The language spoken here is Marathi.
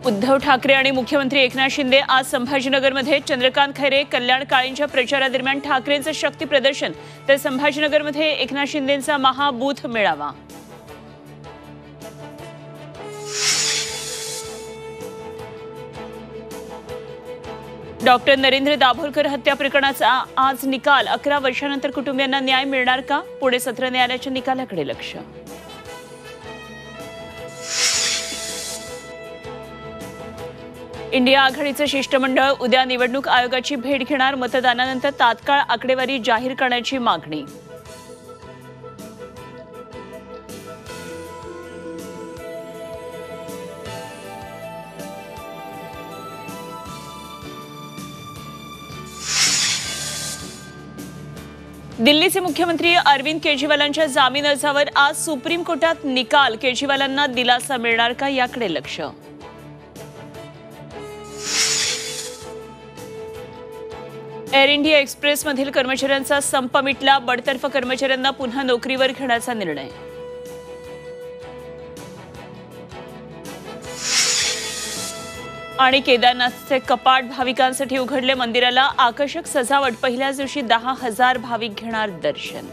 उद्धव ठाकरे आणि मुख्यमंत्री एकनाथ शिंदे आज संभाजीनगरमध्ये चंद्रकांत खैरे, कल्याण काळेंच्या प्रचारादरम्यान ठाकरेंचं शक्ती प्रदर्शन, तर संभाजीनगरमध्ये एकनाथ शिंदेंचा महाबूथ मेळावा। डॉक्टर नरेंद्र दाभोलकर हत्या प्रकरणाचा आज निकाल, 11 वर्षांनंतर कुटुंबियांना न्याय मिळणार का? पुणे सत्र न्यायालयाच्या निकालाकडे लक्ष। इंडिया आघाडीचं शिष्टमंडळ उद्या निवडणूक आयोगाची भेट घेणार, मतदानानंतर तात्काळ आकडेवारी जाहीर करण्याची मागणी। दिल्लीचे मुख्यमंत्री अरविंद केजरीवालांच्या जामीन अर्जावर आज सुप्रीम कोर्टात निकाल, केजरीवालांना दिलासा मिळणार का याकडे लक्ष। एअर इंडिया एक्सप्रेसमधील कर्मचाऱ्यांचा संप मिटला, बडतर्फ कर्मचाऱ्यांना पुन्हा नोकरीवर घेण्याचा निर्णय। आणि केदारनाथचे कपाट भाविकांसाठी उघडले, मंदिराला आकर्षक सजावट, पहिल्याच दिवशी 10,000 भाविक घेणार दर्शन।